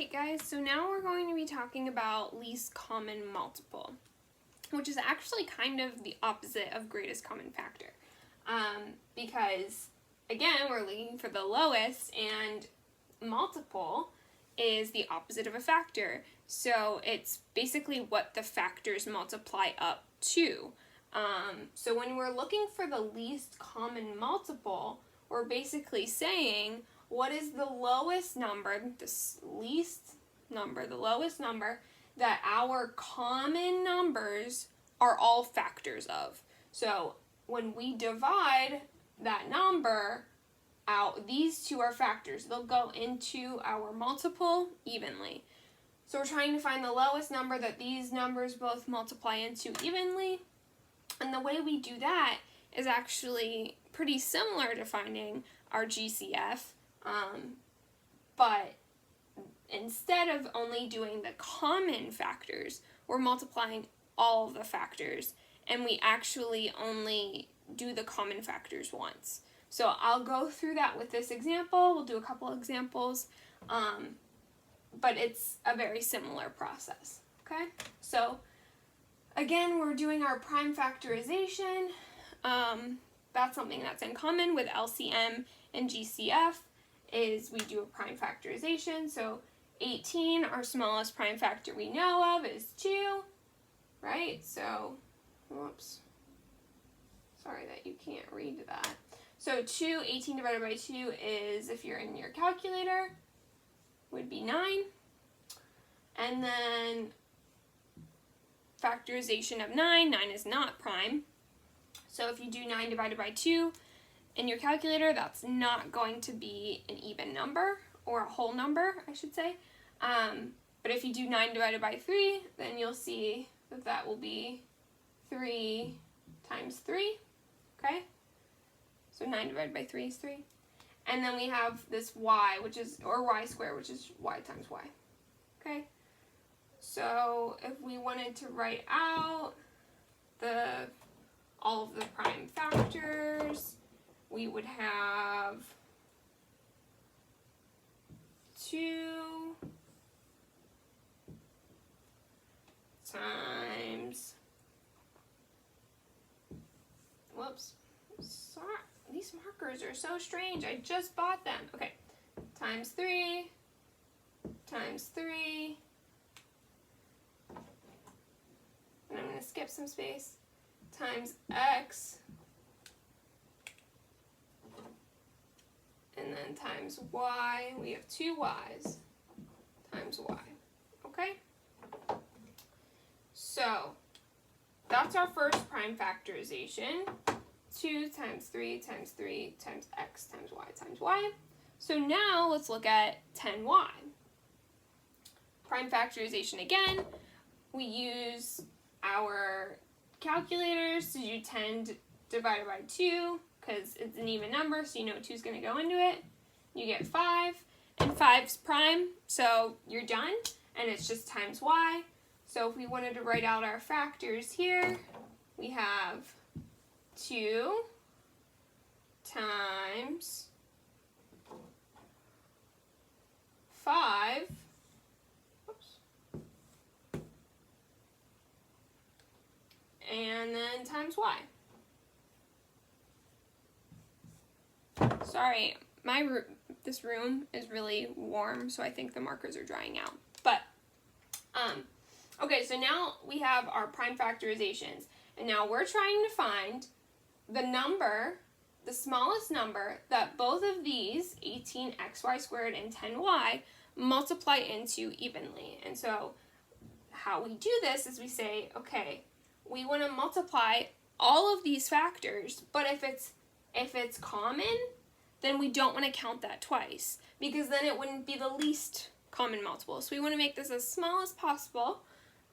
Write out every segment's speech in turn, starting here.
Alright guys, so now we're going to be talking about least common multiple, which is actually kind of the opposite of greatest common factor. Because, again, we're looking for the lowest, and multiple is the opposite of a factor. So it's basically what the factors multiply up to. So when we're looking for the least common multiple, we're basically saying, what is the lowest number, the least number, the lowest number that our common numbers are all factors of? So when we divide that number out, these two are factors. They'll go into our multiple evenly. So we're trying to find the lowest number that these numbers both multiply into evenly. And the way we do that is actually pretty similar to finding our GCF. But instead of only doing the common factors, we're multiplying all of the factors, and we actually only do the common factors once. So I'll go through that with this example. We'll do a couple examples, but it's a very similar process, okay? So again, we're doing our prime factorization. That's something that's in common with LCM and GCF. Is we do a prime factorization. So 18, our smallest prime factor we know of, is 2, right? So, whoops, sorry that you can't read that. So 18 divided by 2 is, if you're in your calculator, would be 9. And then factorization of 9 is not prime. So if you do 9 divided by 2, in your calculator, that's not going to be an even number, or a whole number, I should say. But if you do 9 divided by 3, then you'll see that that will be 3 times 3, okay? So 9 divided by 3 is 3. And then we have this y, which is, or y squared, which is y times y, okay? So if we wanted to write out all of the prime factors, we would have 2 times, whoops, sorry, these markers are so strange, I just bought them, okay, times 3, times 3, and I'm going to skip some space, times x, and then times y. We have 2 y's times y, okay? So that's our first prime factorization, 2 times 3 times 3 times x times y. So now let's look at 10y. Prime factorization again, we use our calculators to do 10 divided by 2, because it's an even number, so you know 2 is going to go into it. You get 5, and 5's prime, so you're done, and it's just times y. So if we wanted to write out our factors here, we have 2 times 5, and then times y. Sorry, this room is really warm, so I think the markers are drying out. But, okay, so now we have our prime factorizations, and now we're trying to find the number, the smallest number that both of these, 18xy squared and 10y, multiply into evenly. And so how we do this is we say, okay, we want to multiply all of these factors, but if it's common, then we don't want to count that twice, because then it wouldn't be the least common multiple. So we want to make this as small as possible,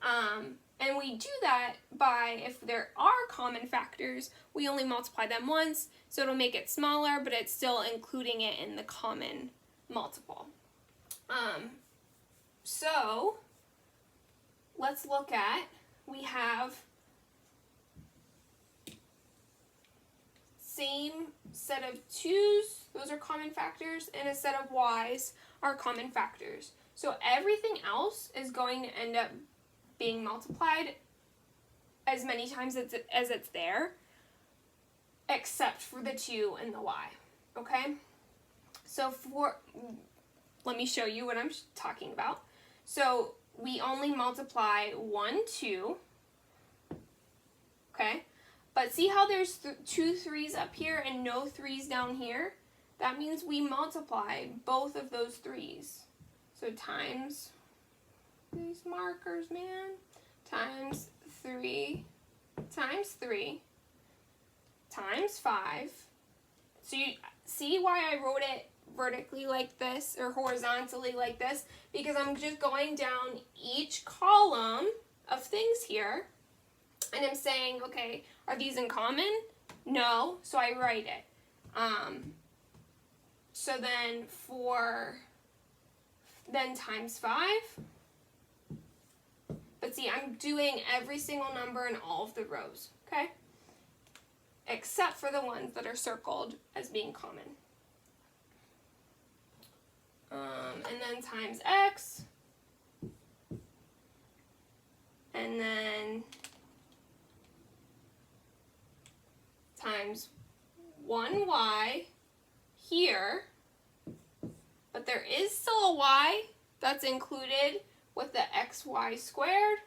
and we do that by, if there are common factors, we only multiply them once, so it'll make it smaller, but it's still including it in the common multiple. So let's look at, we have same set of 2's, those are common factors, and a set of y's are common factors. So everything else is going to end up being multiplied as many times as it's there, except for the 2 and the y, okay? So let me show you what I'm talking about. So we only multiply 1, 2, okay? But see how there's 2 3's up here and no 3's down here? That means we multiply both of those 3's. So times, these markers, man, times 3 times 3 times 5. So you see why I wrote it vertically like this or horizontally like this? Because I'm just going down each column of things here and I'm saying, okay, are these in common? No, so I write it. So then times 5. But see, I'm doing every single number in all of the rows, okay? Except for the ones that are circled as being common. And then times x. And then times 1y here. But there is still a y that's included with the xy squared.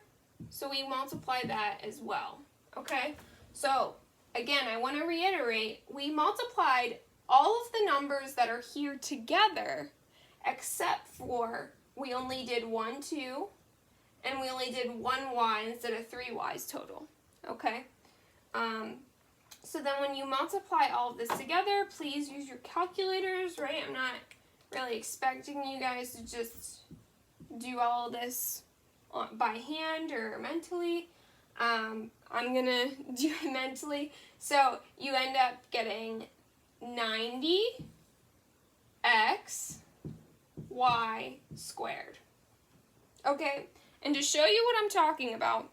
So we multiply that as well, okay? So again, I want to reiterate, we multiplied all of the numbers that are here together, except for we only did 1, 2, and we only did 1y instead of 3 y's total, okay? So then when you multiply all of this together, please use your calculators, right? I'm not really expecting you guys to just do all of this by hand or mentally. I'm going to do it mentally. So you end up getting 90x y squared. Okay, and to show you what I'm talking about,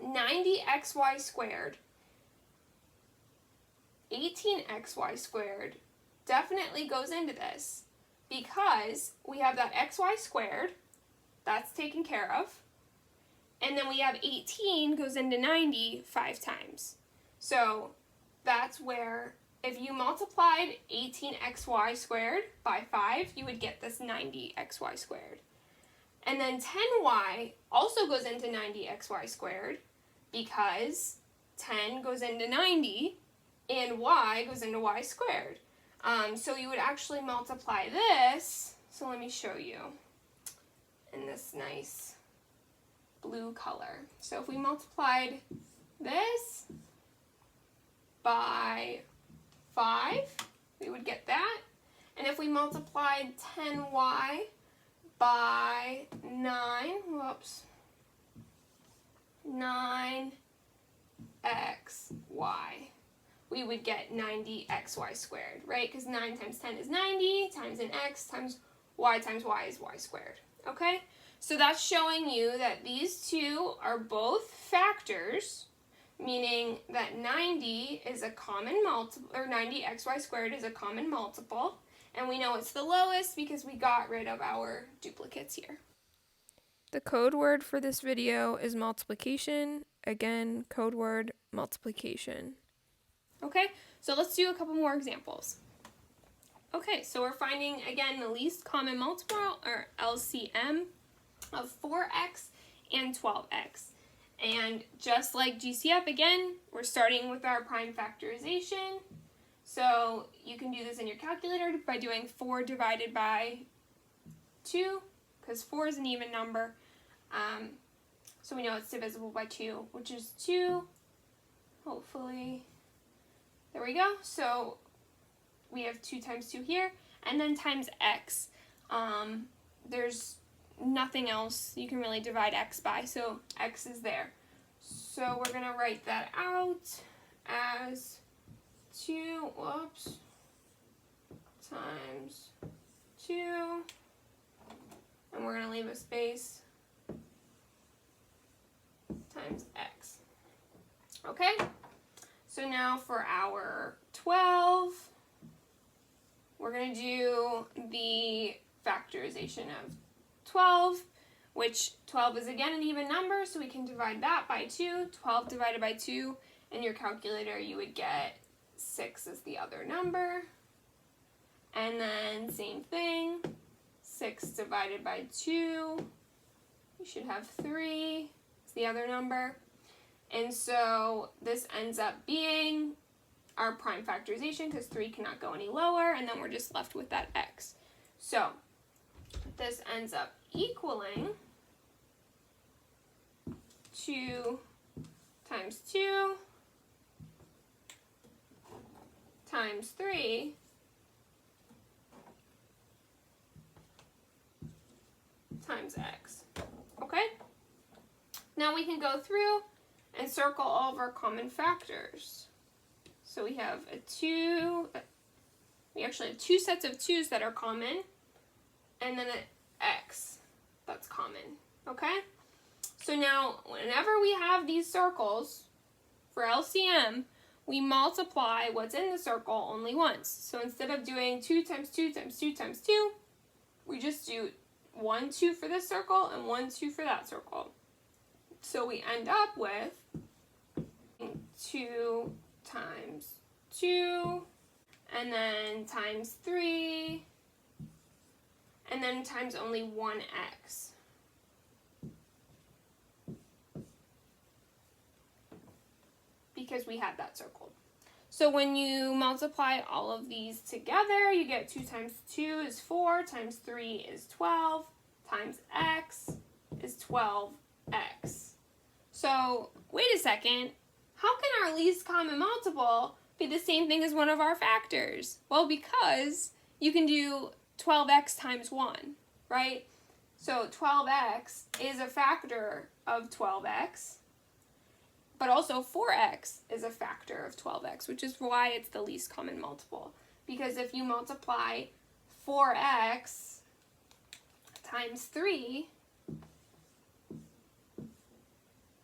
90xy squared, 18xy squared definitely goes into this because we have that xy squared, that's taken care of, and then we have 18 goes into 90 5 times. So that's where if you multiplied 18xy squared by 5, you would get this 90xy squared. And then 10y also goes into 90xy squared because 10 goes into 90 and y goes into y squared. So you would actually multiply this. So let me show you in this nice blue color. So if we multiplied this by 5, we would get that. And if we multiplied 10y by 9xy, we would get 90xy squared, right? Because 9 times 10 is 90, times an x times y is y squared, okay? So that's showing you that these two are both factors, meaning that 90 is a common multiple, or 90xy squared is a common multiple, and we know it's the lowest because we got rid of our duplicates here. The code word for this video is multiplication. Again, code word multiplication. Okay, so let's do a couple more examples. Okay, so we're finding, again, the least common multiple, or LCM, of 4x and 12x. And just like GCF, again, we're starting with our prime factorization. So you can do this in your calculator by doing 4 divided by 2, because 4 is an even number. So we know it's divisible by 2, which is 2. Hopefully, there we go. So we have 2 times 2 here, and then times x. There's nothing else you can really divide x by, so x is there. So we're going to write that out as 2, times 2, and we're going to leave a space, times x. Okay, so now for our 12, we're going to do the factorization of 12, which 12 is again an even number, so we can divide that by 2. 12 divided by 2, in your calculator you would get 6 as the other number. And then same thing, 6 divided by 2, you should have 3 as the other number. And so this ends up being our prime factorization because 3 cannot go any lower, and then we're just left with that x. So this ends up equaling 2 times 2 times 3 times x. Okay? Now we can go through and circle all of our common factors. So we have we actually have 2 sets of 2's that are common, and then an x that's common. Okay? So now, whenever we have these circles for LCM, we multiply what's in the circle only once. So instead of doing 2 times 2 times 2 times 2, we just do 1, 2 for this circle and 1, 2 for that circle. So we end up with 2 times 2, and then times 3, and then times only 1x. Because we had that circled. So when you multiply all of these together, you get 2 times 2 is 4, times 3 is 12, times x is 12x. So wait a second, how can our least common multiple be the same thing as one of our factors? Well, because you can do 12x times 1, right? So 12x is a factor of 12x, but also 4x is a factor of 12x, which is why it's the least common multiple. Because if you multiply 4x times 3,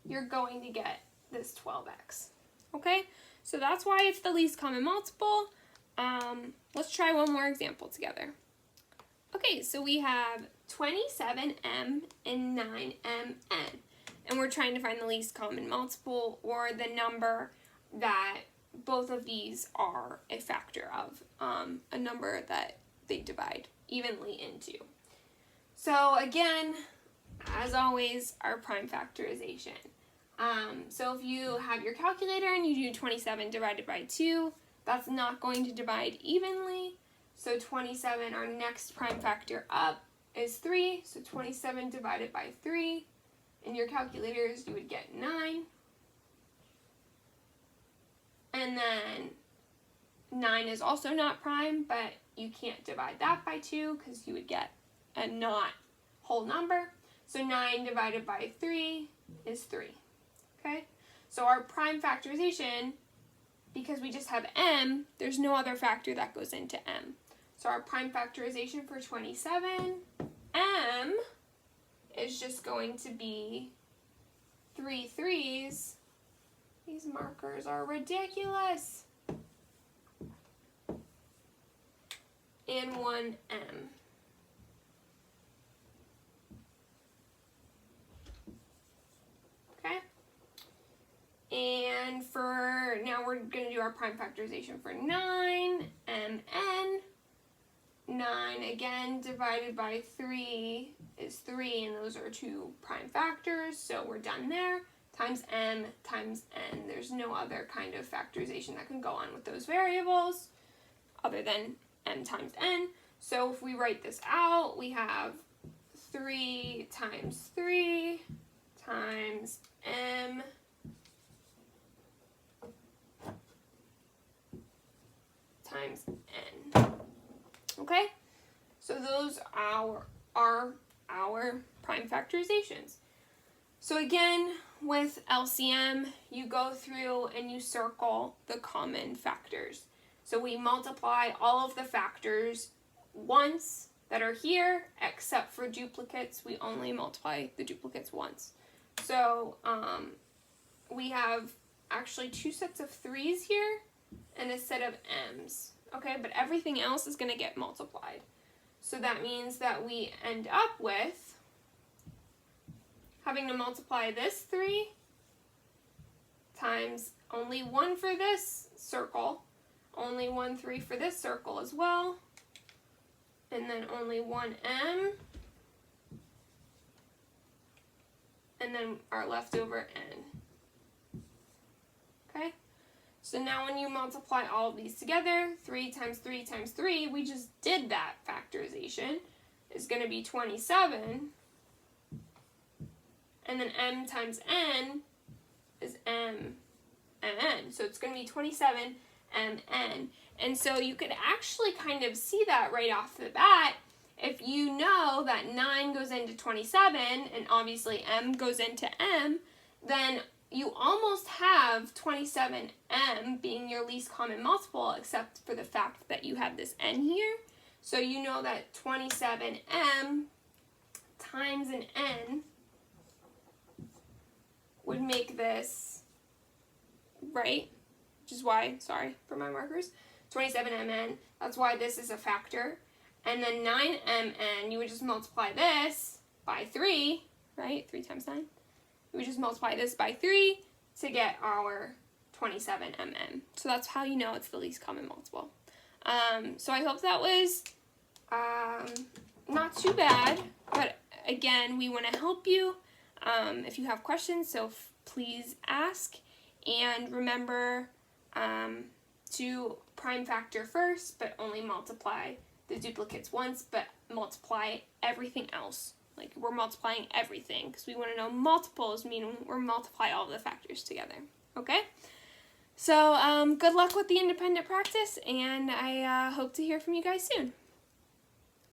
you're going to get this 12x. Okay? So that's why it's the least common multiple. Let's try one more example together. Okay, so we have 27m and 9mn. And we're trying to find the least common multiple, or the number that both of these are a factor of, a number that they divide evenly into. So again, as always, our prime factorization. So if you have your calculator and you do 27 divided by 2, that's not going to divide evenly. So 27, our next prime factor up, is 3. So 27 divided by 3. In your calculators, you would get 9. And then 9 is also not prime, but you can't divide that by 2 because you would get a not whole number. So 9 divided by 3 is 3. Okay? So our prime factorization, because we just have m, there's no other factor that goes into m. So our prime factorization for 27, m, is just going to be 3 3's. These markers are ridiculous. And 1 m. Okay? And for now we're going to do our prime factorization for 9 mn. 9 again divided by 3 is 3, and those are 2 prime factors, so we're done there. Times m times n. There's no other kind of factorization that can go on with those variables other than m times n. So if we write this out, we have 3 times 3 times m times n. Okay? So those are our prime factorizations. So again, with LCM, you go through and you circle the common factors. So we multiply all of the factors once that are here, except for duplicates. We only multiply the duplicates once. So we have actually 2 sets of 3's here and a set of m's. Okay, but everything else is going to get multiplied. So that means that we end up with having to multiply this 3 times only 1 for this circle, only 1 3 for this circle as well, and then only 1 m, and then our leftover n. Okay? So now when you multiply all of these together, 3 times 3 times 3, we just did that factorization, is going to be 27, and then m times n is m n. So it's going to be 27 mn. And so you could actually kind of see that right off the bat. If you know that 9 goes into 27, and obviously m goes into m, then you almost have 27m being your least common multiple, except for the fact that you have this n here. So you know that 27m times an n would make this, right? Which is why, sorry for my markers, 27mn, that's why this is a factor. And then 9mn, you would just multiply this by 3, right? 3 times 9. You would just multiply this by 3 to get our 27mn. So that's how you know it's the least common multiple. So I hope that was not too bad, but again, we want to help you if you have questions, so please ask. And remember to prime factor first, but only multiply the duplicates once, but multiply everything else. Like, we're multiplying everything because we want to know multiples, meaning we're multiply all the factors together. Okay? So good luck with the independent practice, and I hope to hear from you guys soon.